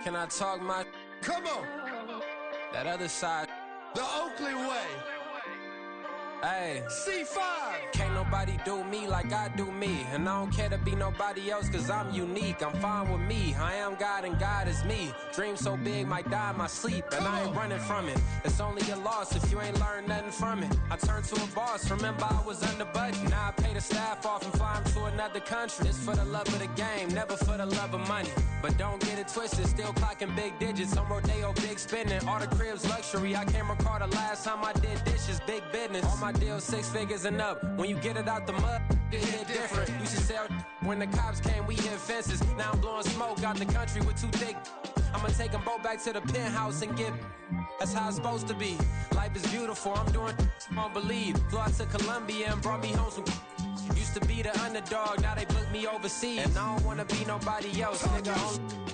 Can I talk my? Come on. That other side. The Oakley way. Hey. C5. Can't nobody do me like I do me. And I don't care to be nobody else cause I'm unique. I'm fine with me. I am God and God is me. Dream so big might die in my sleep. And I ain't running from it. It's only a loss if you ain't learned nothing from it. I turned to a boss. Remember I was under budget. Now I pay the staff off and fly them to another country. It's for the love of the game, never for the love of money. But don't get it twisted, still clocking big digits. On Rodeo, big spending. All the cribs luxury. I can't recall the last time I did dishes. Big business. All my deals 6 figures and up. When you get it out the mud, it hit different. Used to sell when the cops came, we hit fences. Now I'm blowing smoke out the country with 2 thick. I'ma take them both back to the penthouse and get. That's how it's supposed to be. Life is beautiful, I'm doing I don't believe. Flew out to Colombia and brought me home some. Used to be the underdog, now they book me overseas. And I don't wanna be nobody else, nigga.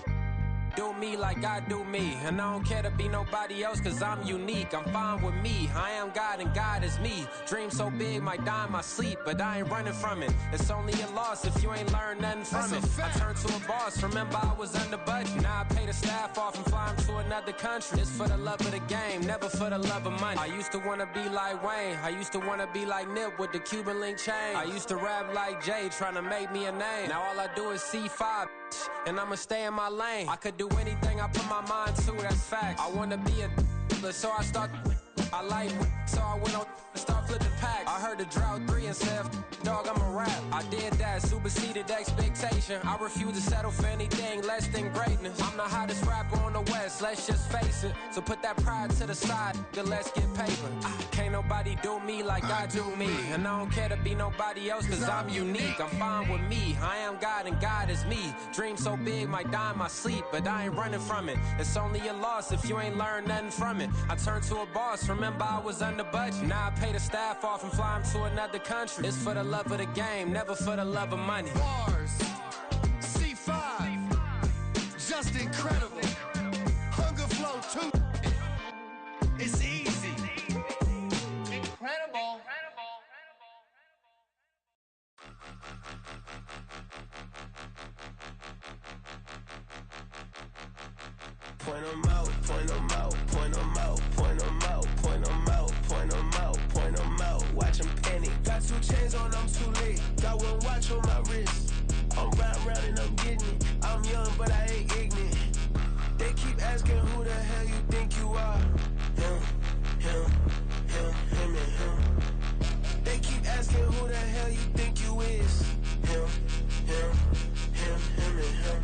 Do me like I do me. And I don't care to be nobody else cause I'm unique. I'm fine with me. I am God and God is me. Dream so big might die in my sleep. But I ain't running from it. It's only a loss if you ain't learned nothing from it. I turned to a boss. Remember I was under budget. Now I pay the staff off and fly them to another country. It's for the love of the game, never for the love of money. I used to wanna be like Wayne. I used to wanna be like Nip with the Cuban link chain. I used to rap like Jay trying to make me a name. Now all I do is C5 and I'ma stay in my lane. I could do anything I put my mind to, that's fact. I wanna be a so I start. I like so I went on and start flipping packs. I heard the drought 3 and said, dog, I'm a rap. I did that, superseded expectation. I refuse to settle for anything less than greatness. I'm the hottest rapper on the West, let's just face it. So put that pride to the side, then let's get paper. Can't nobody do me like I do me. And I don't care to be nobody else cause I'm unique. I'm fine with me, I am God and God is me. Dream so big might die in my sleep, but I ain't running from it. It's only a loss if you ain't learned nothing from it. I turned to a boss, remember I was under budget. Now I pay the staff off and fly them to another country. It's for the love of the game, never for the love of money. Bars. C5. Just incredible. Hunger Flow 2. It's easy. Incredible. Point 'em out, point 'em out, point 'em out, point 'em out, point 'em out, point 'em out, point 'em out. Watch 'em panic. Got 2 chains on, I'm too late. Got 1 watch on my wrist. I'm riding round and I'm getting it. I'm young, but I ain't ignorant. They keep asking who the hell you think you are. Him, him, him, him, and him. They keep asking who the hell you think you is. Him, him, him, him, and him.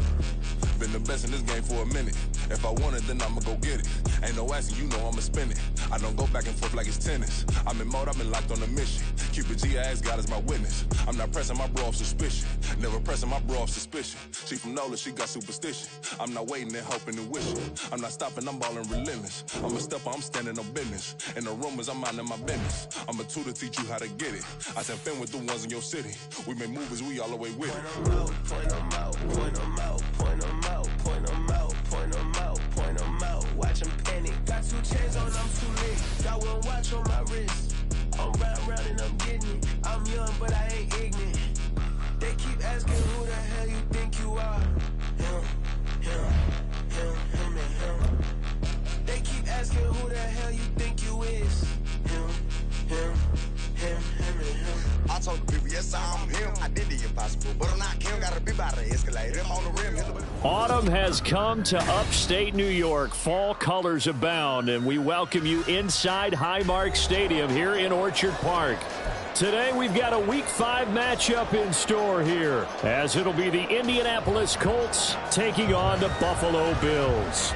Been the best in this game for a minute. If I want it, then I'ma go get it. Ain't no asking, you know I'ma spend it. I don't go back and forth like it's tennis. I'm in mode, I've been locked on a mission. Cupid G, I ask God as my witness. I'm not pressing my bro off suspicion. Never pressing my bro off suspicion. She from NOLA, she got superstition. I'm not waiting and hoping and wishing. I'm not stopping, I'm balling relentless. I'm a stepper, I'm standing on business. In the rumors, I'm minding my business. I'm a tutor, teach you how to get it. I said, fin with the ones in your city. We make movies, we all the way with it. Point 'em out, point 'em out, point 'em out, point 'em out, point 'em out, point 'em out, point 'em out. Watch 'em panic. Got 2 chains on, I'm too late. Got 1 watch on my wrist. I'm riding round and I'm getting it. I'm young, but I ain't ignorant. They keep asking who the hell you think you are. Him, him, him, him, and him. They keep asking who the hell you think you is. Him, him, him, him, and him. I told the people, yes, I'm him. I did the impossible, but I'm not Kim. Gotta be by the escalator. I'm on the rim. Autumn has come to upstate New York. Fall colors abound, and we welcome you inside Highmark Stadium here in Orchard Park. Today, we've got a Week 5 matchup in store here, as it'll be the Indianapolis Colts taking on the Buffalo Bills.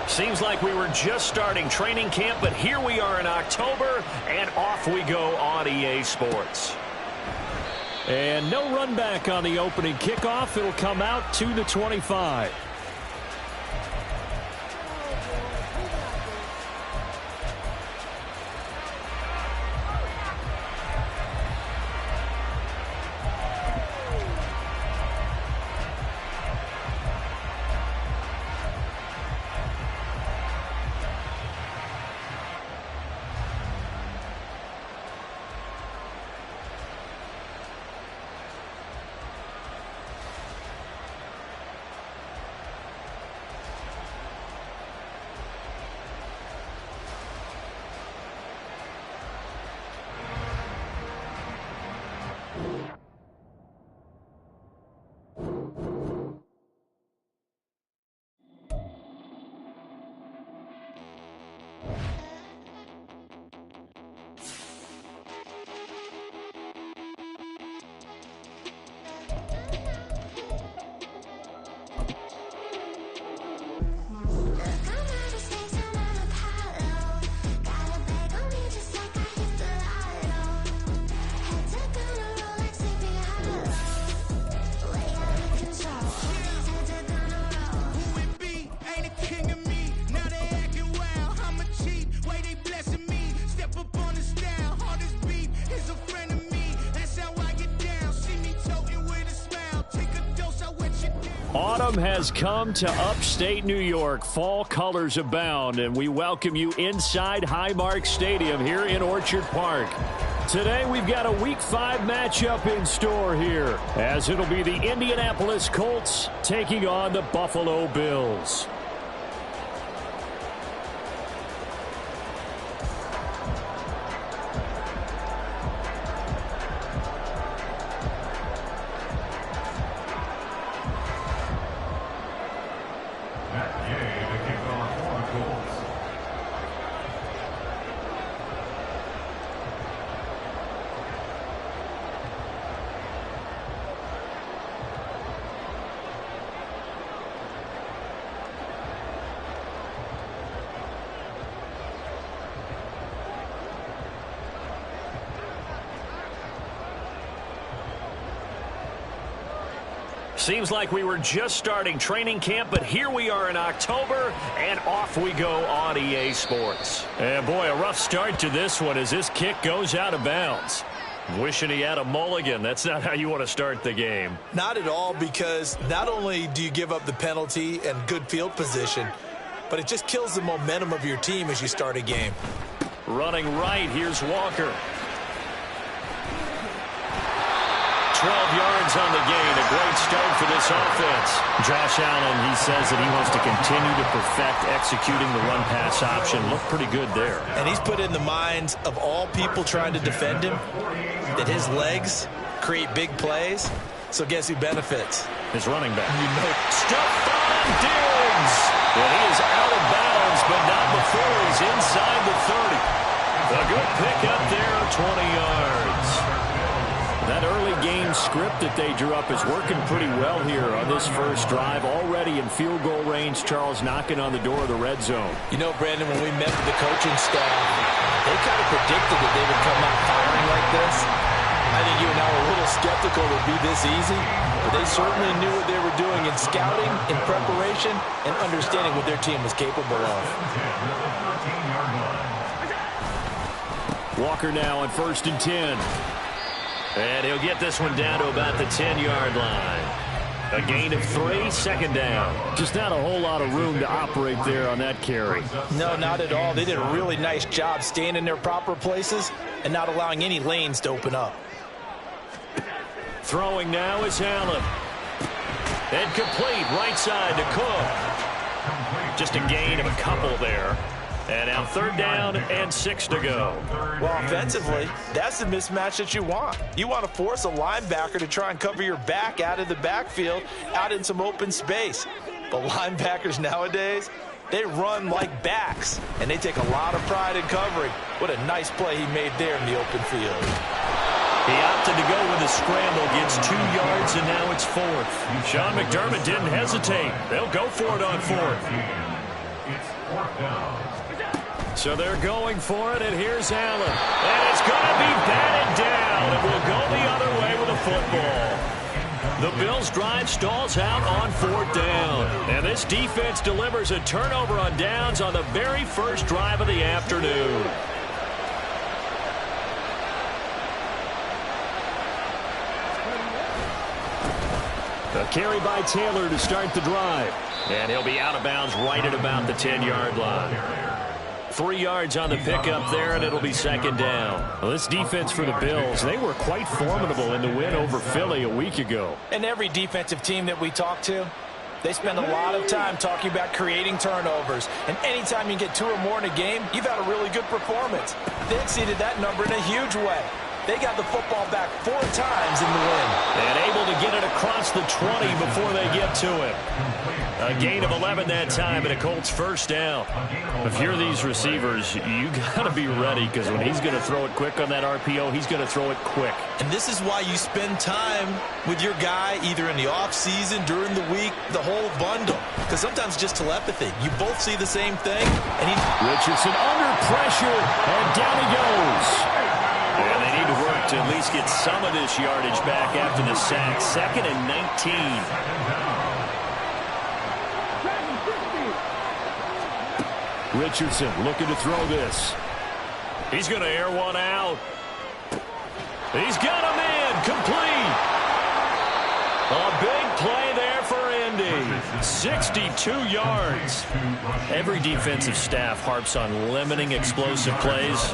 Seems like we were just starting training camp, but here we are in October, and off we go on EA Sports. And no run back on the opening kickoff. It'll come out to the 25. Autumn has come to upstate New York. Fall colors abound, and we welcome you inside Highmark Stadium here in Orchard Park. Today, we've got a Week 5 matchup in store here, as it'll be the Indianapolis Colts taking on the Buffalo Bills. Seems like we were just starting training camp, but here we are in October, and off we go on EA Sports. And boy, a rough start to this one as this kick goes out of bounds. Wishing he had a mulligan. That's not how you want to start the game. Not at all, because not only do you give up the penalty and good field position, but it just kills the momentum of your team as you start a game. Running right, here's Walker. 12 yards on the gain. A great start for this offense. Josh Allen, he says that he wants to continue to perfect executing the run-pass option. Looked pretty good there. And he's put in the minds of all people trying to defend him that his legs create big plays. So guess who benefits? His running back. Stephon Diggs. And he is out of bounds, but not before he's inside the 30. A good pickup there of 20 yards. That early game script that they drew up is working pretty well here on this first drive. Already in field goal range, Charles knocking on the door of the red zone. You know, Brandon, when we met with the coaching staff, they kind of predicted that they would come out firing like this. I think you and I were a little skeptical it would be this easy, but they certainly knew what they were doing in scouting, in preparation, and understanding what their team was capable of. Walker now on 1st and 10. And he'll get this one down to about the 10-yard line. A gain of 3, second down. Just not a whole lot of room to operate there on that carry. No, not at all. They did a really nice job staying in their proper places and not allowing any lanes to open up. Throwing now is Allen. And complete, right side to Cook. Just a gain of a couple there. And now 3rd down and 6 to go. Well, offensively, that's the mismatch that you want. You want to force a linebacker to try and cover your back out of the backfield, out in some open space. But linebackers nowadays, they run like backs, and they take a lot of pride in covering. What a nice play he made there in the open field. He opted to go with a scramble, gets 2 yards, and now it's 4th. Sean McDermott didn't hesitate. They'll go for it on 4th. It's 4th down. So they're going for it, and here's Allen. And it's going to be batted down. It will go the other way with a football. The Bills' drive stalls out on 4th down. And this defense delivers a turnover on downs on the very first drive of the afternoon. A carry by Taylor to start the drive. And he'll be out of bounds right at about the 10-yard line. 3 yards on the pickup there, and it'll be 2nd down. Well, this defense for the Bills, they were quite formidable in the win over Philly a week ago. And every defensive team that we talk to, they spend a lot of time talking about creating turnovers. And anytime you get 2 or more in a game, you've had a really good performance. They exceeded that number in a huge way. They got the football back 4 times in the win. And able to get it across the 20 before they get to it. A gain of 11 that time, and a Colts 1st down. If you're these receivers, you got to be ready, because when he's going to throw it quick on that RPO, he's going to throw it quick. And this is why you spend time with your guy either in the offseason, during the week, the whole bundle. Because sometimes just telepathy. You both see the same thing. And Richardson under pressure, and down he goes. And they need to work to at least get some of this yardage back after the sack. 2nd and 19. Richardson looking to throw this. He's going to air one out. He's got him in. Complete. A big play there for Indy. 62 yards. Every defensive staff harps on limiting explosive plays.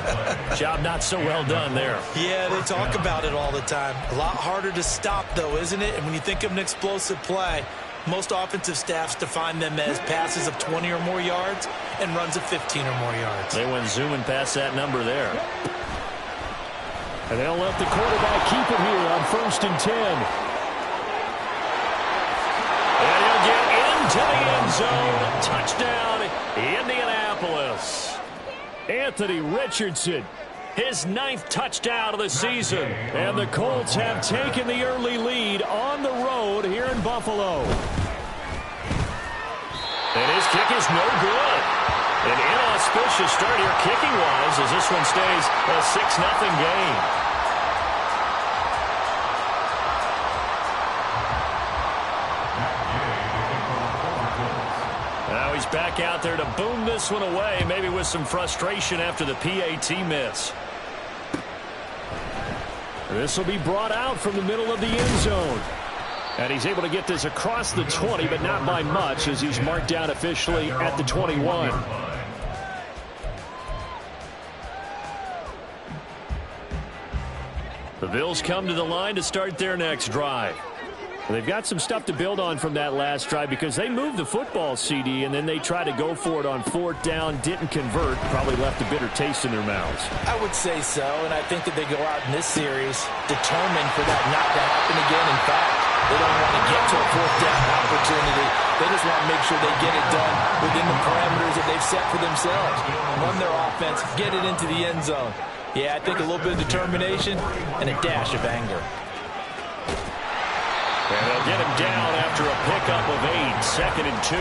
Job not so well done there. Yeah, they talk about it all the time. A lot harder to stop, though, isn't it? And when you think of an explosive play, most offensive staffs define them as passes of 20 or more yards and runs of 15 or more yards. They went zooming past that number there. And they'll let the quarterback keep it here on 1st and 10. And he'll get into the end zone. Touchdown, Indianapolis. Anthony Richardson, his 9th touchdown of the season. And the Colts have taken the early lead on the road here in Buffalo. And his kick is no good. An inauspicious start here kicking-wise as this one stays a 6-0 game. Now he's back out there to boom this one away, maybe with some frustration after the PAT miss. This will be brought out from the middle of the end zone. And he's able to get this across the 20, but not by much, as he's marked down officially at the 21. The Bills come to the line to start their next drive. They've got some stuff to build on from that last drive because they moved the football, CD, and then they tried to go for it on 4th down, didn't convert, probably left a bitter taste in their mouths. I would say so, and I think that they go out in this series determined for that not to happen again. In fact, they don't want to get to a 4th down opportunity. They just want to make sure they get it done within the parameters that they've set for themselves. Run their offense, get it into the end zone. Yeah, I think a little bit of determination and a dash of anger. And they'll get him down after a pickup of 8, 2nd and 2.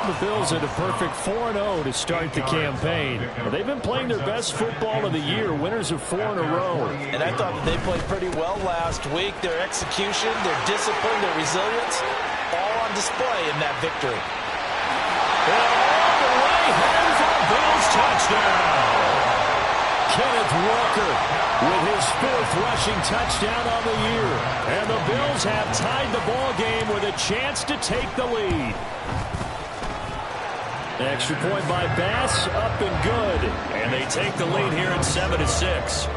The Bills at a perfect 4-0 to start the campaign. They've been playing their best football of the year, winners of 4 in a row. And I thought that they played pretty well last week. Their execution, their discipline, their resilience, all on display in that victory. And all the way home for a Bills touchdown. Kenneth Walker with his 4th rushing touchdown on the year. And the Bills have tied the ball game with a chance to take the lead. Extra point by Bass, up and good. And they take the lead here at 7-6.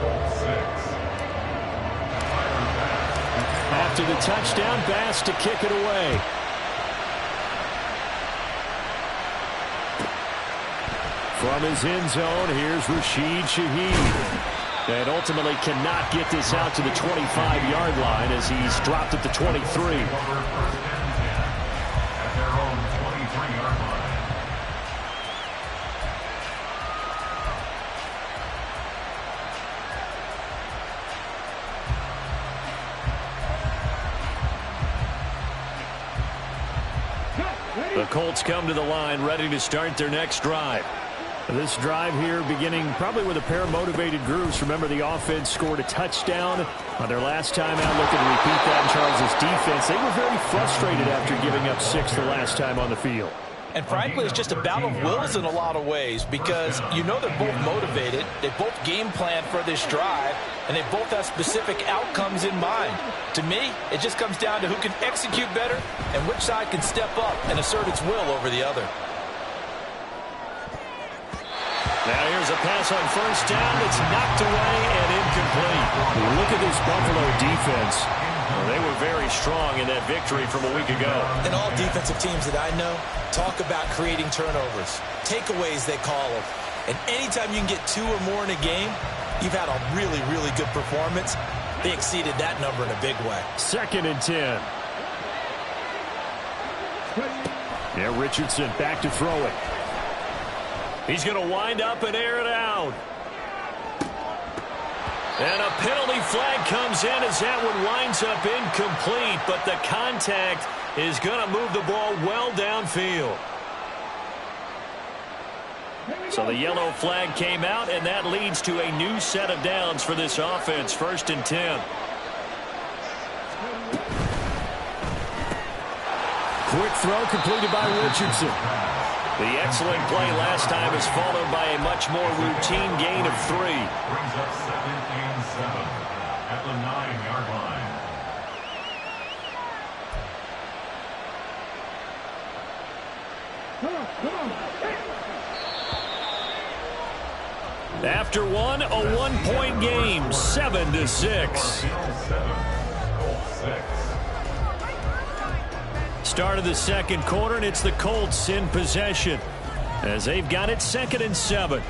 After the touchdown, Bass to kick it away. From his end zone, here's Rashid Shaheed. And ultimately cannot get this out to the 25-yard line as he's dropped at the 23. At their own 23-yard line. The Colts come to the line ready to start their next drive. This drive here beginning probably with a pair of motivated groups. Remember, the offense scored a touchdown on their last time out. Looking to repeat that in Charles' defense. They were very frustrated after giving up 6 the last time on the field. And frankly, it's just a battle of wills in a lot of ways because you know they're both motivated. They both game plan for this drive, and they both have specific outcomes in mind. To me, it just comes down to who can execute better and which side can step up and assert its will over the other. Now here's a pass on 1st down. It's knocked away and incomplete. Look at this Buffalo defense. Well, they were very strong in that victory from a week ago. And all defensive teams that I know talk about creating turnovers. Takeaways, they call them. And anytime you can get 2 or more in a game, you've had a really, really good performance. They exceeded that number in a big way. 2nd and 10. Yeah, Richardson back to throw it. He's going to wind up and air it out. And a penalty flag comes in as that one winds up incomplete, but the contact is going to move the ball well downfield. So the yellow flag came out, and that leads to a new set of downs for this offense. 1st and 10. Quick throw completed by Richardson. The excellent play last time is followed by a much more routine gain of 3. Brings up 2nd and 7 at the 9-yard line. After one, a 1-point game, 7-6. Start of the second quarter, and it's the Colts in possession as they've got it 2nd and 7.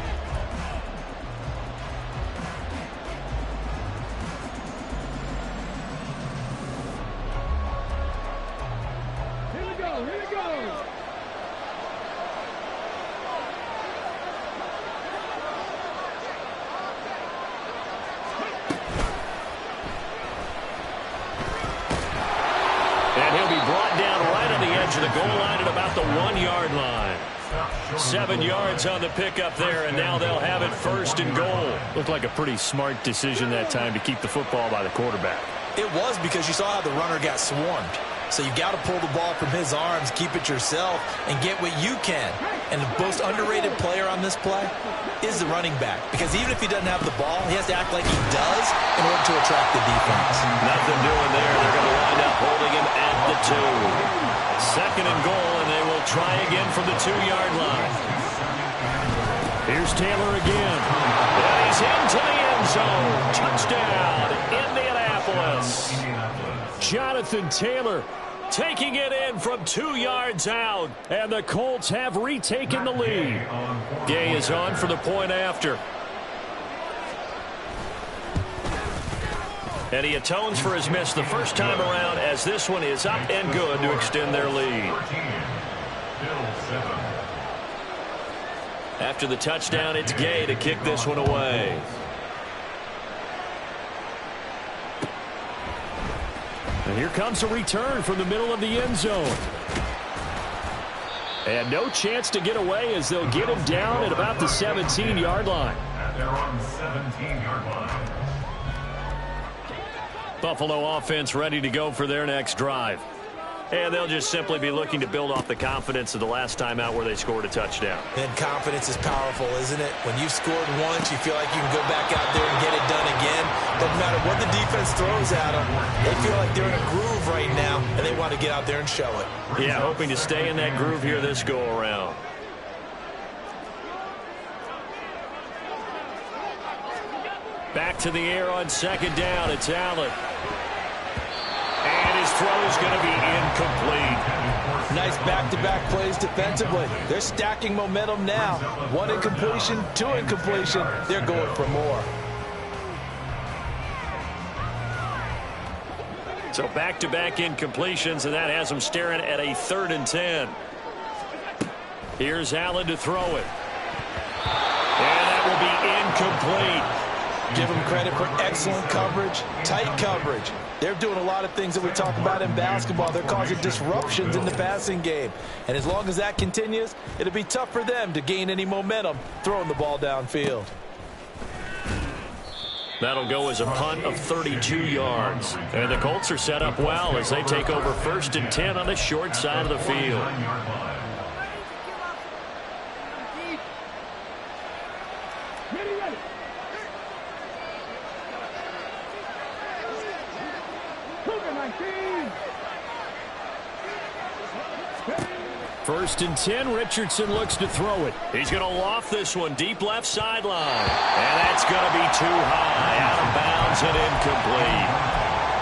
And he'll be brought down right on the edge of the goal line at about the 1-yard line. 7 yards on the pickup there, and now they'll have it 1st and goal. Looked like a pretty smart decision that time to keep the football by the quarterback. It was, because you saw how the runner got swarmed. So you got to pull the ball from his arms, keep it yourself, and get what you can. And the most underrated player on this play is the running back. Because even if he doesn't have the ball, he has to act like he does in order to attract the defense. Nothing doing there. They're going to wind up holding him at the 2. 2nd and goal, and they will try again from the 2-yard line. Here's Taylor again. And he's into the end zone. Touchdown, Indianapolis. Jonathan Taylor taking it in from 2 yards out, and the Colts have retaken the lead. Gay is on for the point after. And he atones for his miss the first time around, as this one is up and good to extend their lead. After the touchdown, it's Gay to kick this one away. And here comes a return from the middle of the end zone. And no chance to get away, as they'll get him down at about the 17-yard line. They're on the 17-yard line. Buffalo offense ready to go for their next drive. And they'll just simply be looking to build off the confidence of the last time out where they scored a touchdown. And confidence is powerful, isn't it? When you've scored once, you feel like you can go back out there and get it done again. Doesn't matter what the defense throws at them. They feel like they're in a groove right now, and they want to get out there and show it. Yeah, hoping to stay in that groove here this go-around. Back to the air on 2nd down. It's Allen. And his throw is going to be incomplete. Nice back-to-back plays defensively. They're stacking momentum now. 1 incompletion, 2 incompletion. They're going for more. So back-to-back incompletions, and that has them staring at a 3rd and 10. Here's Allen to throw it. And that will be incomplete. Give them credit for excellent coverage, tight coverage. They're doing a lot of things that we talk about in basketball. They're causing disruptions in the passing game. And as long as that continues, it'll be tough for them to gain any momentum throwing the ball downfield. That'll go as a punt of 32 yards. And the Colts are set up well as they take over 1st and 10 on the short side of the field. First and 10, Richardson looks to throw it. He's going to loft this one deep left sideline. And that's going to be too high, out of bounds and incomplete.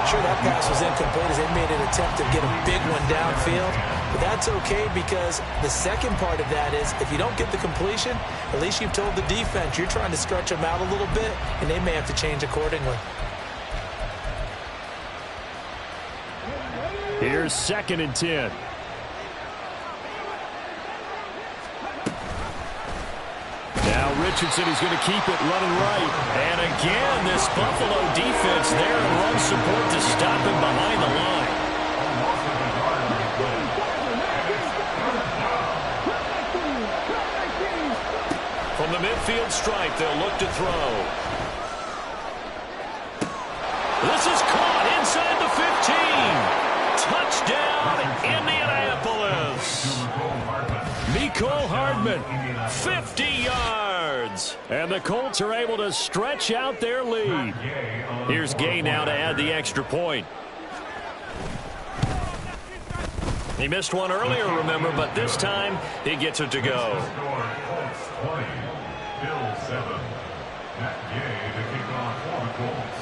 Sure, that pass was incomplete as they made an attempt to get a big one downfield. But that's okay, because the second part of that is if you don't get the completion, at least you've told the defense you're trying to stretch them out a little bit, and they may have to change accordingly. Here's 2nd and 10. Now Richardson is going to keep it running right. And again, this Buffalo defense there and run support to stop him behind the line. From the midfield stripe, they'll look to throw. This is caught inside the 15. Touchdown, Indianapolis. Mecole Hardman, 50 yards. And the Colts are able to stretch out their lead. Here's Gay now to add the extra point. He missed one earlier, remember, but this time he gets it to go. Colts 20, Bills 7. Matt Gay to kick off for the Colts.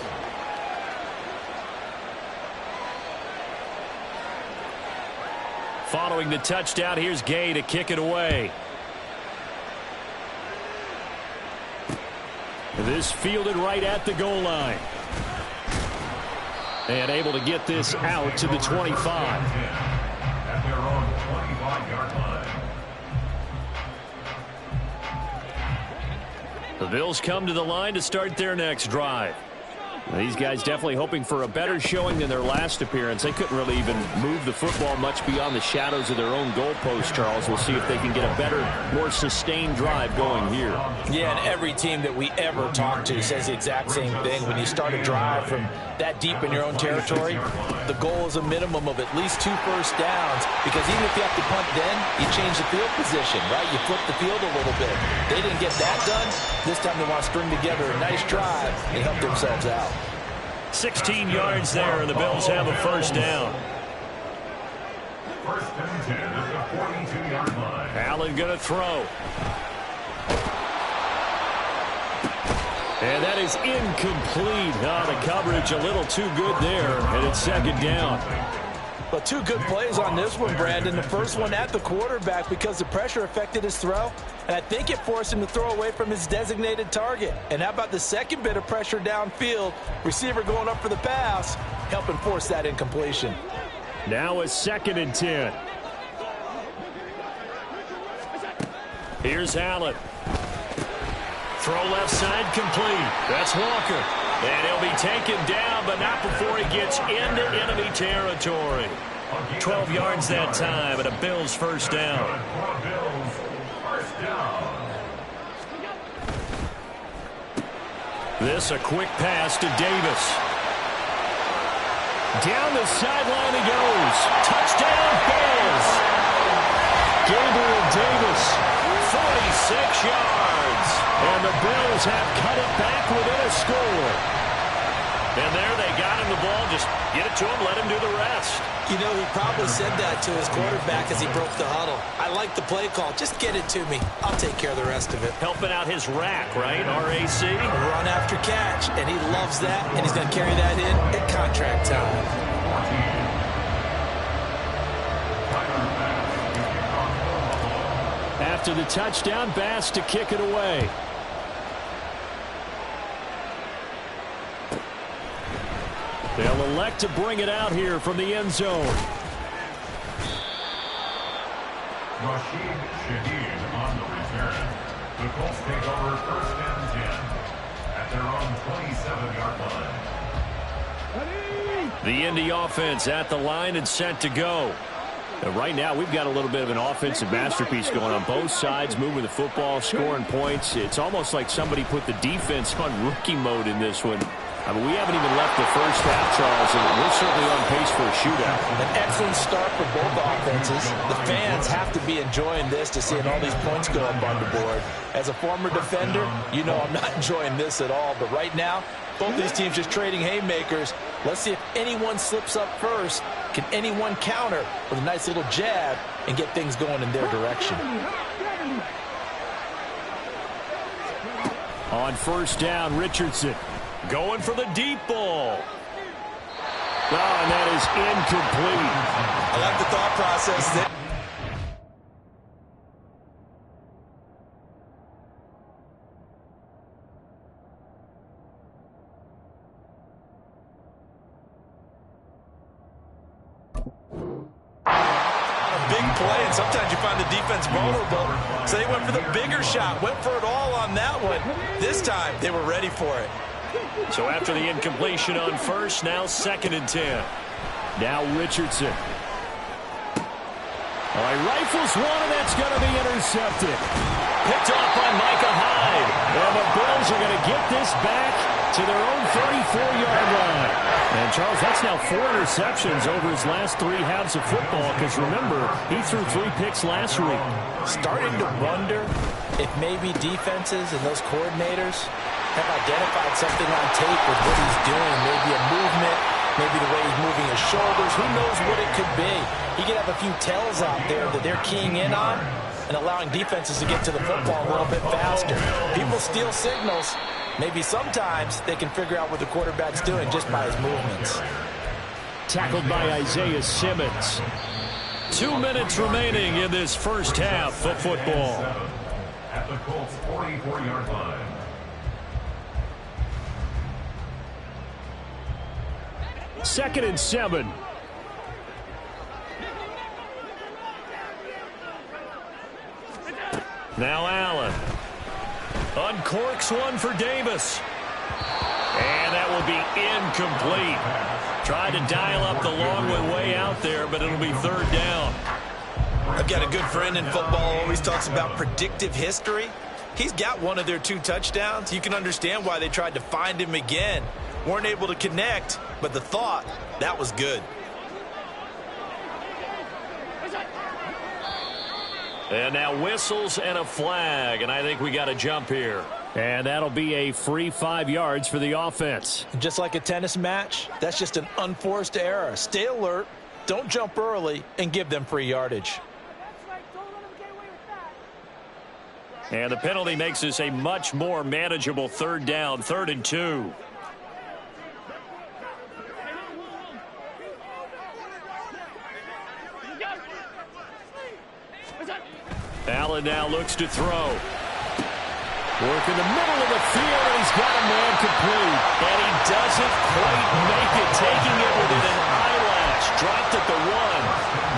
Following the touchdown, here's Gay to kick it away. This fielded right at the goal line. And able to get this out to the 25. At their own 25-yard line. The Bills come to the line to start their next drive. These guys definitely hoping for a better showing than their last appearance. They couldn't really even move the football much beyond the shadows of their own goalpost, Charles. We'll see if they can get a better, more sustained drive going here. Yeah, and every team that we ever talk to says the exact same thing. When you start a drive from that deep in your own territory, the goal is a minimum of at least 2 first downs, because even if you have to punt then, you change the field position, right? You flip the field a little bit. They didn't get that done. This time they want to string together a nice drive and help themselves out. 16 yards there, and the Bills have a first down. First and 10 at the 42-yard line. Allen going to throw. And that is incomplete. Oh, the coverage a little too good there, and it's second down. But 2 good plays on this one, Brandon. The first one at the quarterback because the pressure affected his throw, and I think it forced him to throw away from his designated target. And how about the second bit of pressure downfield? Receiver going up for the pass, helping force that incompletion. Now a second and 10. Here's Allen. Throw left side complete. That's Walker. And he'll be taken down, but not before he gets into enemy territory. 12 yards that time, and a Bills first down. This a quick pass to Davis. Down the sideline he goes. Touchdown, Bills. Gabriel Davis, 46 yards. And the Bills have cut it back within a score. And there they got him the ball. Just get it to him, let him do the rest. You know, he probably said that to his quarterback as he broke the huddle. I like the play call. Just get it to me. I'll take care of the rest of it. Helping out his rack, right? RAC. Run after catch. And he loves that. And he's going to carry that in at contract time. After the touchdown, Bass to kick it away. They'll elect to bring it out here from the end zone. Rashid Shaheed on the return. The Colts take over first and 10 at their own 27-yard line. The Indy offense at the line and set to go. And right now, we've got a little bit of an offensive masterpiece going on both sides, moving the football, scoring points. It's almost like somebody put the defense on rookie mode in this one. I mean, we haven't even left the first half, Charles, and we're certainly on pace for a shootout. An excellent start for both offenses. The fans have to be enjoying this to seeing all these points go up on the board. As a former defender, you know I'm not enjoying this at all. But right now, both these teams just trading haymakers. Let's see if anyone slips up first. Can anyone counter with a nice little jab and get things going in their direction? On first down, Richardson going for the deep ball. Oh, and that is incomplete. I like the thought process there. Play, and sometimes you find the defense vulnerable, so they went for the bigger shot, went for it all on that one. This time they were ready for it. So after the incompletion on first, now second and 10. Now Richardson. All right, rifles one, and that's going to be intercepted. Picked off by Micah Hyde. And the Bills are going to get this back to their own 34-yard line. And, Charles, that's now 4 interceptions over his last 3 halves of football, because, remember, he threw 3 picks last week. Starting to wonder if maybe defenses and those coordinators have identified something on tape with what he's doing, maybe a movement, maybe the way he's moving his shoulders. Who knows what it could be? He could have a few tells out there that they're keying in on and allowing defenses to get to the football a little bit faster. People steal signals. Maybe sometimes they can figure out what the quarterback's doing just by his movements. Tackled by Isaiah Simmons. 2 minutes remaining in this first half of football. At the Colts 44-yard line. Second and 7. Now Allen. Uncorks one for Davis. And that will be incomplete. Tried to dial up the long way out there, but it'll be third down. I've got a good friend in football, always talks about predictive history. He's got one of their 2 touchdowns. You can understand why they tried to find him again. Weren't able to connect, but the thought, that was good. And now whistles and a flag, and I think we got a jump here. And that'll be a free 5 yards for the offense. Just like a tennis match, that's just an unforced error. Stay alert, don't jump early, and give them free yardage. And the penalty makes this a much more manageable third down, 3rd and 2. Allen now looks to throw. Work in the middle of the field, and he's got a man complete. And he doesn't quite make it, taking it within an eyelash. Dropped at the 1.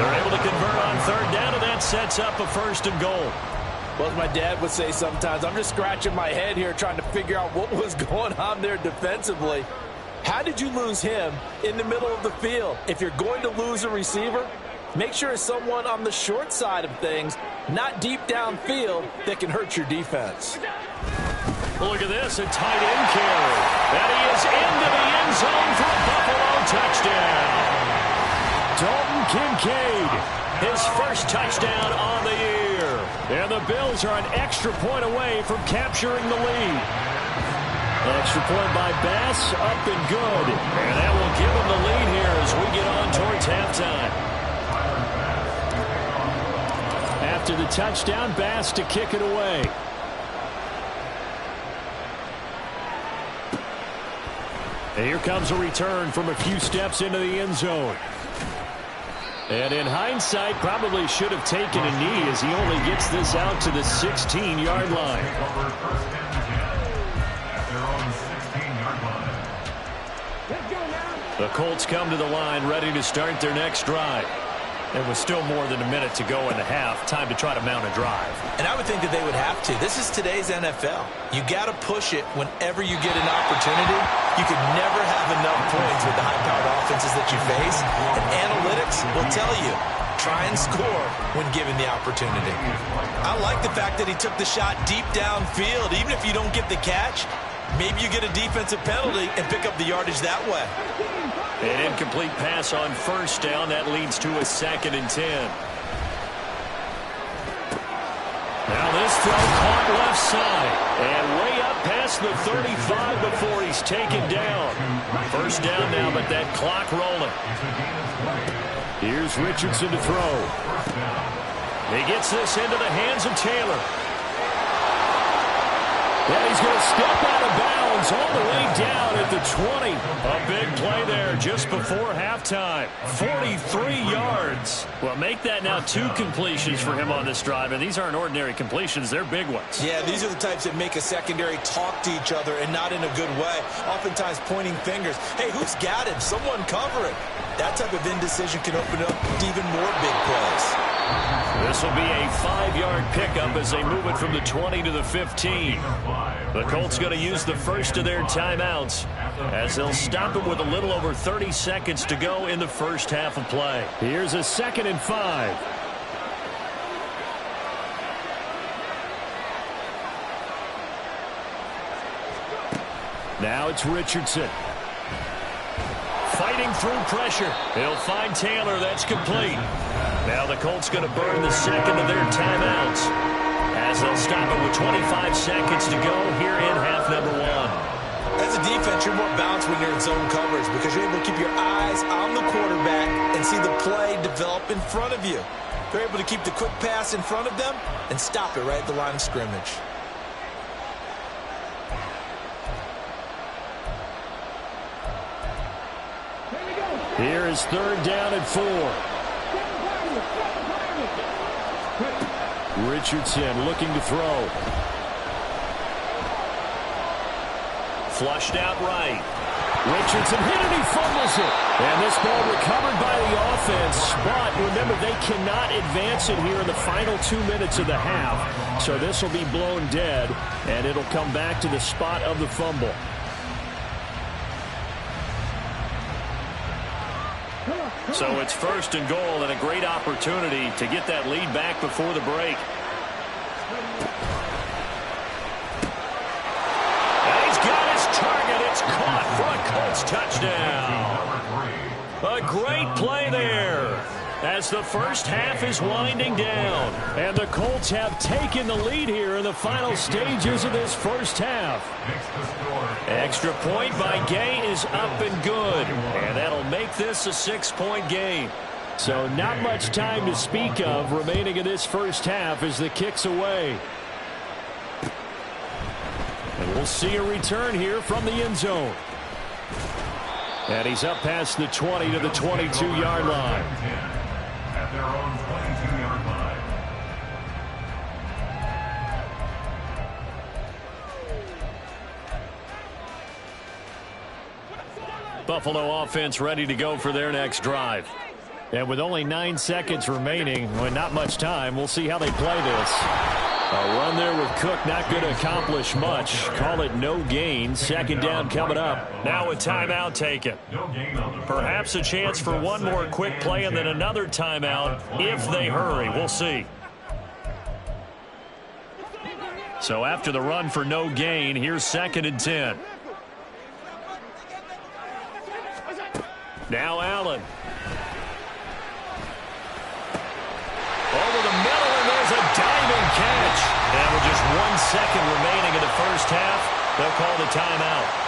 They're able to convert on third down, and that sets up a 1st and goal. Well, as my dad would say sometimes, I'm just scratching my head here trying to figure out what was going on there defensively. How did you lose him in the middle of the field? If you're going to lose a receiver, make sure it's someone on the short side of things, not deep downfield, that can hurt your defense. Well, look at this, a tight end carry. And he is into the end zone for a Buffalo touchdown. Dalton Kincaid, his first touchdown on the year. And the Bills are an extra point away from capturing the lead. Extra point by Bass, up and good. And that will give them the lead here as we get on towards halftime. After the touchdown, Bass to kick it away. And here comes a return from a few steps into the end zone. And in hindsight, probably should have taken a knee as he only gets this out to the 16-yard line. The Colts come to the line ready to start their next drive. There was still more than a minute to go in the half. Time to try to mount a drive. And I would think that they would have to. This is today's NFL. You got to push it whenever you get an opportunity. You could never have enough points with the high-powered offenses that you face. And analytics will tell you, try and score when given the opportunity. I like the fact that he took the shot deep downfield. Even if you don't get the catch, maybe you get a defensive penalty and pick up the yardage that way. An incomplete pass on first down. That leads to a 2nd and 10. Now this throw caught left side. And way up past the 35 before he's taken down. First down now, but that clock rolling. Here's Richardson to throw. He gets this into the hands of Taylor. And he's going to step out of bounds all the way down at the 20. A big play there just before halftime. 43 yards. Well, make that now 2 completions for him on this drive. And these aren't ordinary completions. They're big ones. Yeah, these are the types that make a secondary talk to each other and not in a good way. Oftentimes pointing fingers. Hey, who's got him? Someone cover it. That type of indecision can open up even more big plays. This will be a 5-yard pickup as they move it from the 20 to the 15. The Colts going to use the first of their timeouts as they'll stop it with a little over 30 seconds to go in the first half of play. Here's a 2nd and 5. Now it's Richardson. Fighting through pressure. He'll find Taylor. That's complete. Now the Colts going to burn the 2nd of their timeouts as they'll stop it with 25 seconds to go here in half number 1. As a defense, you're more balanced when you're in zone coverage because you're able to keep your eyes on the quarterback and see the play develop in front of you. They're able to keep the quick pass in front of them and stop it right at the line of scrimmage. Here is 3rd down and 4. Richardson looking to throw. Flushed out right. Richardson hit it, he fumbles it. And this ball recovered by the offense. But remember, they cannot advance it here in the final 2 minutes of the half. So this will be blown dead, and it'll come back to the spot of the fumble. So it's 1st and goal and a great opportunity to get that lead back before the break. And he's got his target. It's caught for a Colts touchdown. A great play there as the first half is winding down. And the Colts have taken the lead here in the final stages of this first half. Extra point by Gay is up and good. And that'll make this a 6-point game. So not much time to speak of remaining in this first half as the kick's away. And we'll see a return here from the end zone. And he's up past the 20 to the 22-yard line. At their own 22-yard line. Buffalo offense ready to go for their next drive. And with only 9 seconds remaining, and not much time, we'll see how they play this. A run there with Cook not going to accomplish much. Call it no gain. 2nd down coming up. Now a timeout taken. Perhaps a chance for one more quick play and then another timeout if they hurry. We'll see. So after the run for no gain, here's 2nd and 10. Now Allen. Over the middle, and there's a diving catch. And with just 1 second remaining in the first half, they'll call the timeout.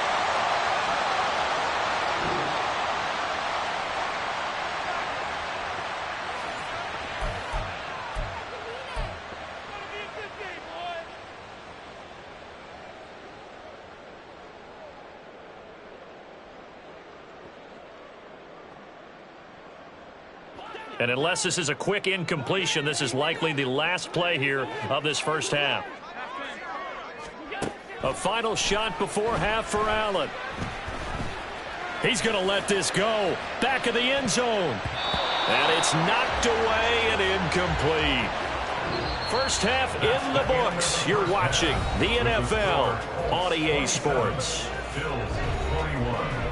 And unless this is a quick incompletion, this is likely the last play here of this first half. A final shot before half for Allen. He's going to let this go. Back of the end zone. And it's knocked away and incomplete. First half in the books. You're watching the NFL on EA Sports. Bills 21.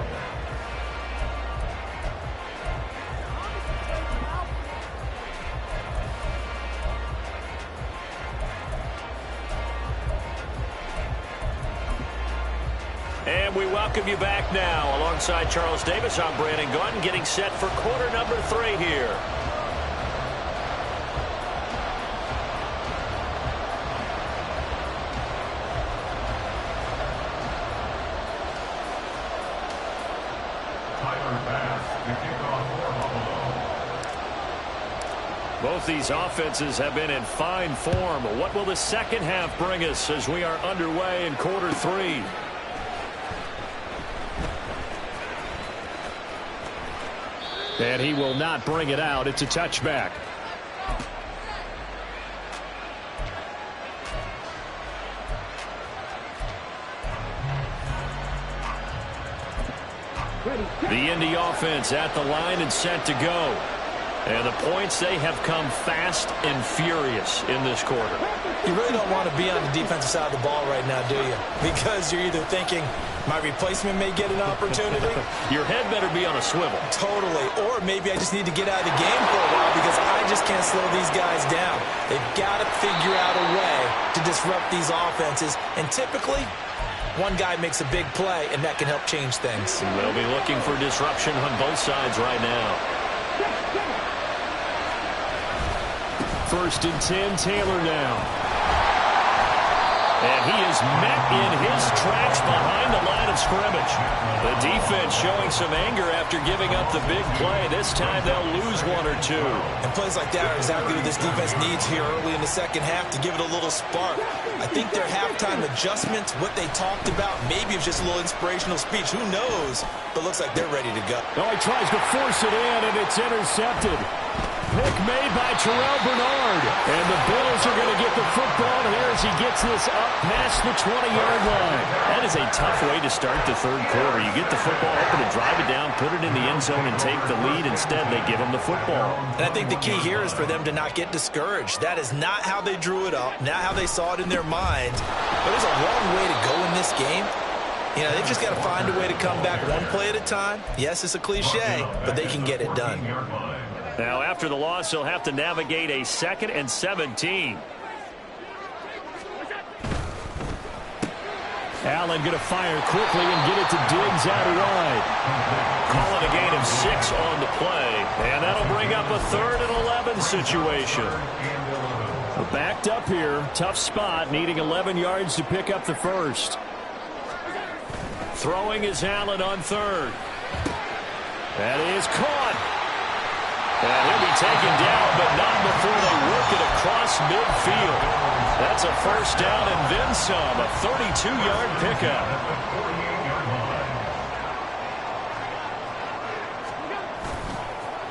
And we welcome you back now. Alongside Charles Davis, I'm Brandon Gunn, getting set for quarter number 3 here. Both these offenses have been in fine form. What will the second half bring us as we are underway in quarter 3? And he will not bring it out. It's a touchback. The Indy offense at the line and set to go. And the points, they have come fast and furious in this quarter. You really don't want to be on the defensive side of the ball right now, do you? Because you're either thinking, my replacement may get an opportunity. Your head better be on a swivel. Totally. Or maybe I just need to get out of the game for a while because I just can't slow these guys down. They've got to figure out a way to disrupt these offenses. And typically, one guy makes a big play, and that can help change things. They'll be looking for disruption on both sides right now. 1st and 10, Taylor now. And he is met in his tracks behind the line of scrimmage. The defense showing some anger after giving up the big play. This time they'll lose one or two. And plays like that are exactly what this defense needs here early in the second half to give it a little spark. I think their halftime adjustments, what they talked about, maybe it's just a little inspirational speech. Who knows? But looks like they're ready to go. Oh, he tries to force it in, and it's intercepted. Pick made by Terrell Bernard. And the Bills are going to get the football here as he gets this up past the 20-yard line. That is a tough way to start the third quarter. You get the football open and drive it down, put it in the end zone, and take the lead. Instead, they give them the football. And I think the key here is for them to not get discouraged. That is not how they drew it up, not how they saw it in their minds. But there's a long way to go in this game. You know, they've just got to find a way to come back one play at a time. Yes, it's a cliche, but they can get it done. Now, after the loss, they'll have to navigate a 2nd and 17. Allen going to fire quickly and get it to Diggs out wide. Calling a gain of 6 on the play. And that'll bring up a 3rd and 11 situation. We're backed up here. Tough spot, needing 11 yards to pick up the first. Throwing is Allen on 3rd. That is caught. And he'll be taken down, but not before they work it across midfield. That's a first down and then some, a 32-yard pickup.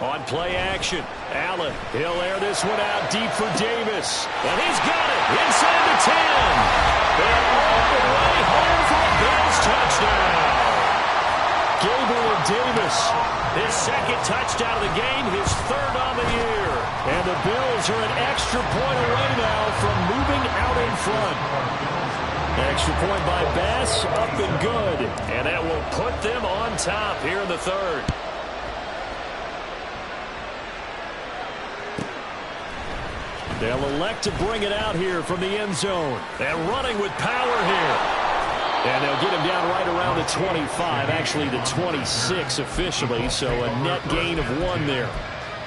On play action, Allen, he'll air this one out deep for Davis. And he's got it inside the 10. And all the way home for a Bills touchdown. Gabriel Davis, his 2nd touchdown of the game, his 3rd on the year. And the Bills are an extra point away now from moving out in front. Extra point by Bass, up and good. And that will put them on top here in the 3rd. They'll elect to bring it out here from the end zone. And running with power here. And they'll get him down right around the 25, actually the 26 officially, so a net gain of 1 there.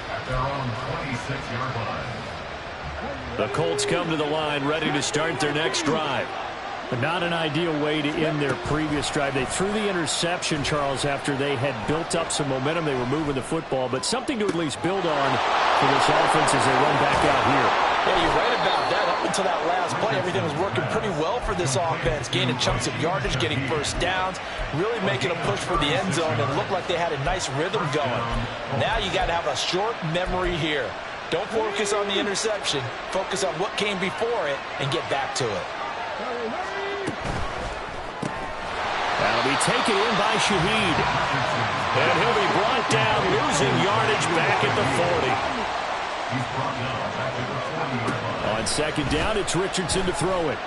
At their own 26-yard line. The Colts come to the line ready to start their next drive. But not an ideal way to end their previous drive. They threw the interception, Charles, after they had built up some momentum. They were moving the football, but something to at least build on for this offense as they run back out here. Yeah, you're right about that. Up until that last play, everything was working pretty well for this offense, gaining chunks of yardage, getting first downs, really making a push for the end zone, and looked like they had a nice rhythm going. Now you got to have a short memory here. Don't focus on the interception. Focus on what came before it and get back to it. That'll be taken in by Shaheed. And he'll be brought down, losing yardage back at the 40. He's brought down back at the 40-yard line. On 2nd down, it's Richardson to throw it.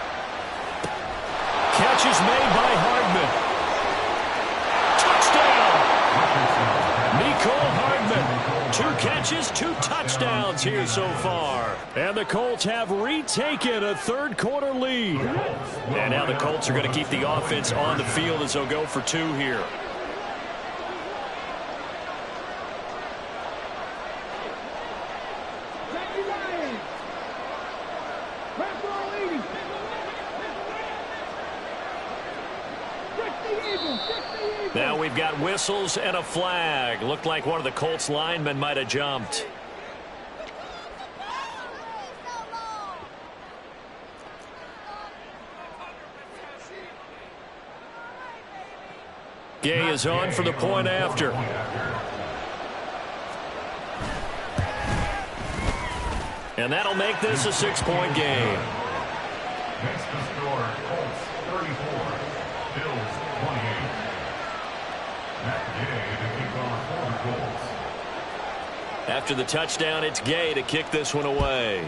Catch is made by Hardman. Touchdown! Nicole Hardman. 2 catches, 2 touchdowns here so far. And the Colts have retaken a 3rd quarter lead. And now the Colts are going to keep the offense on the field as they'll go for 2 here. Now we've got whistles and a flag. Looked like one of the Colts linemen might have jumped. Gay is on for the point after. And that'll make this a 6-point game. Makes the score Colts 34, Bills 28. Matt Gay to kick off for the Colts. After the touchdown, it's Gay to kick this one away.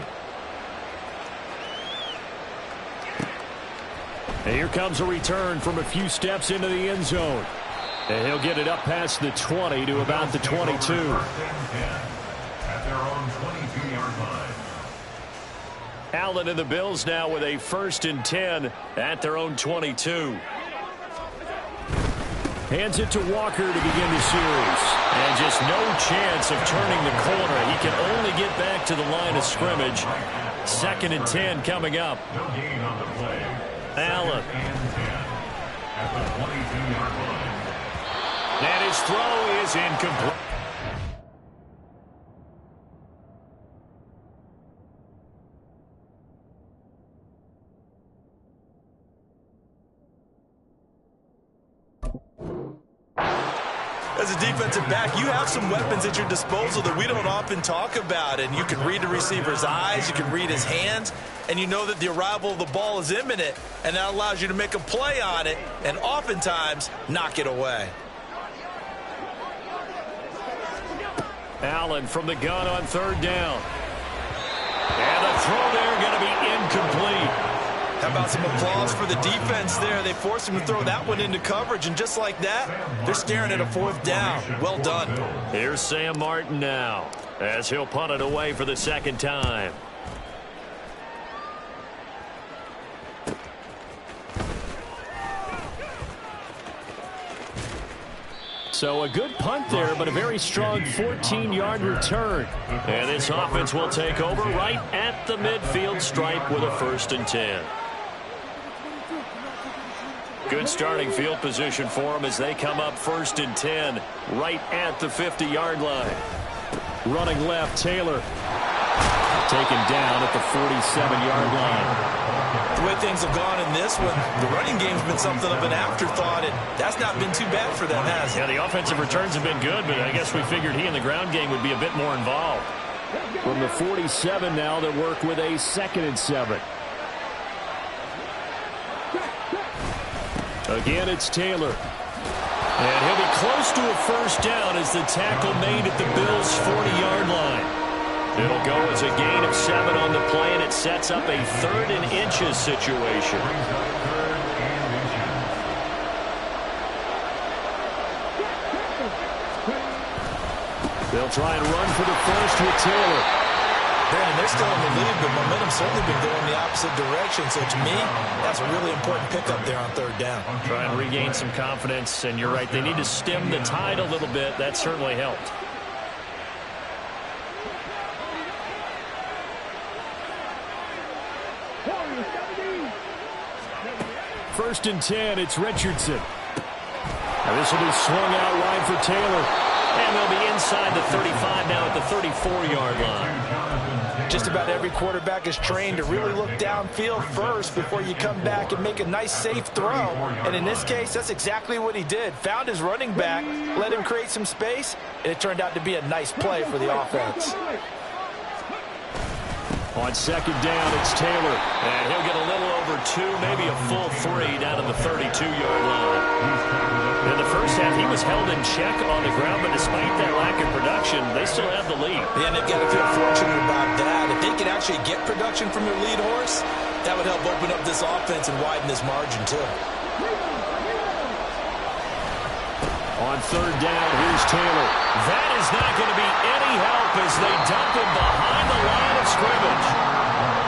And here comes a return from a few steps into the end zone. And he'll get it up past the 20 to about the 22. At their own 22-yard line. Allen and the Bills now with a 1st and 10 at their own 22. Hands it to Walker to begin the series. And just no chance of turning the corner. He can only get back to the line of scrimmage. 2nd and 10 coming up. No gain on the play. Allen. At the 22-yard line. And his throw is incomplete. As a defensive back, you have some weapons at your disposal that we don't often talk about. And you can read the receiver's eyes, you can read his hands, and you know that the arrival of the ball is imminent, and that allows you to make a play on it and oftentimes knock it away. Allen from the gun on third down. And the throw there going to be incomplete. How about some applause for the defense there? They forced him to throw that one into coverage, and just like that, they're staring at a fourth down. Well done. Here's Sam Martin now, as he'll punt it away for the second time. So a good punt there, but a very strong 14-yard return. And this offense will take over right at the midfield stripe with a 1st and 10. Good starting field position for them as they come up 1st and 10 right at the 50-yard line. Running left, Taylor. Taken down at the 47-yard line. The way things have gone in this one, the running game's been something of an afterthought, and that's not been too bad for them, has it? Yeah, the offensive returns have been good, but I guess we figured he in the ground game would be a bit more involved. From the 47 now, they work with a 2nd and 7. Again, it's Taylor. And he'll be close to a 1st down as the tackle made at the Bills' 40-yard line. It'll go as a gain of 7 on the play, and it sets up a 3rd and inches situation. They'll try and run for the first with Taylor. Brandon, they're still in the lead, but momentum's certainly been going the opposite direction. So to me, that's a really important pickup there on 3rd down. Try and regain some confidence, and you're right, they need to stem the tide a little bit. That certainly helped. First and 10, it's Richardson. Now this will be swung out wide for Taylor. And they'll be inside the 35 now at the 34-yard line. Just about every quarterback is trained to really look downfield first before you come back and make a nice, safe throw. And in this case, that's exactly what he did. Found his running back, let him create some space, and it turned out to be a nice play for the offense. On 2nd down, it's Taylor. And he'll get a little over 2, maybe a full 3 down to the 32-yard line. In the first half, he was held in check on the ground, but despite that lack of production, they still have the lead. Yeah, and they've got to feel fortunate about that. If they can actually get production from their lead horse, that would help open up this offense and widen this margin, too. On 3rd down, here's Taylor. That is not going to be any help as they dump him behind the line of scrimmage.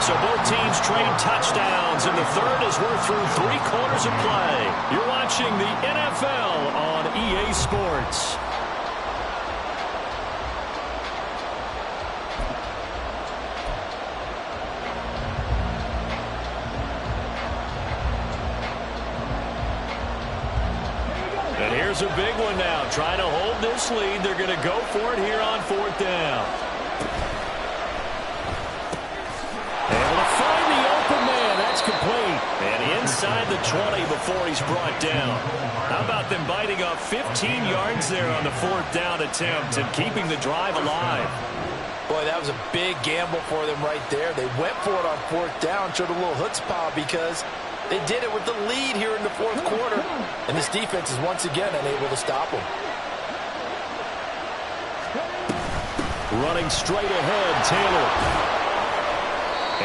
So both teams trade touchdowns, and the 3rd as we're through 3 quarters of play. You're watching the NFL on EA Sports. And here's a big one now. Trying to hold this lead. They're going to go for it here on 4th down. Able to find the open man. That's complete. And inside the 20 before he's brought down. How about them biting off 15 yards there on the 4th down attempt and keeping the drive alive? Boy, that was a big gamble for them right there. They went for it on 4th down, showed a little chutzpah because they did it with the lead here in the 4th quarter. And this defense is once again unable to stop them. Running straight ahead, Taylor.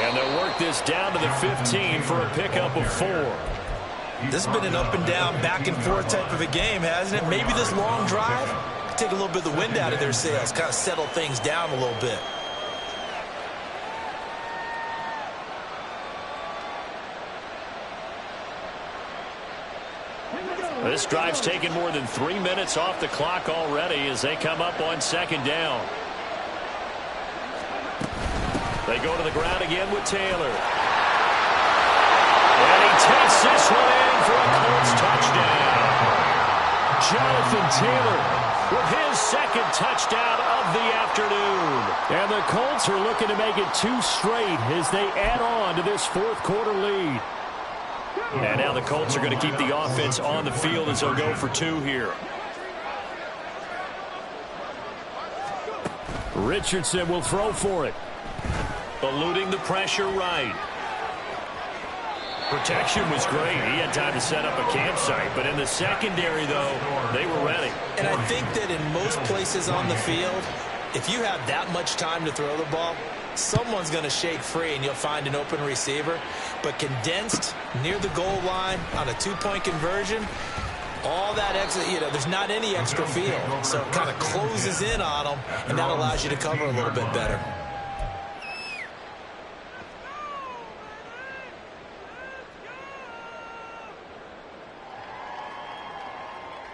And they'll work this down to the 15 for a pickup of 4. This has been an up and down, back and forth type of a game, hasn't it? Maybe this long drive could take a little bit of the wind out of their sails, kind of settle things down a little bit. This drive's taken more than 3 minutes off the clock already as they come up on 2nd down. They go to the ground again with Taylor. And he takes this one in for a Colts touchdown. Jonathan Taylor with his second touchdown of the afternoon. And the Colts are looking to make it 2 straight as they add on to this fourth quarter lead. And now the Colts are going to keep the offense on the field as they'll go for 2 here. Richardson will throw for it. Eluding the pressure right. Protection was great. He had time to set up a campsite. But in the secondary, though, they were ready. And I think that in most places on the field, if you have that much time to throw the ball, someone's going to shake free and you'll find an open receiver. But condensed near the goal line on a 2-point conversion, all that extra, there's not any extra field. So it kind of closes in on them, and that allows you to cover a little bit better.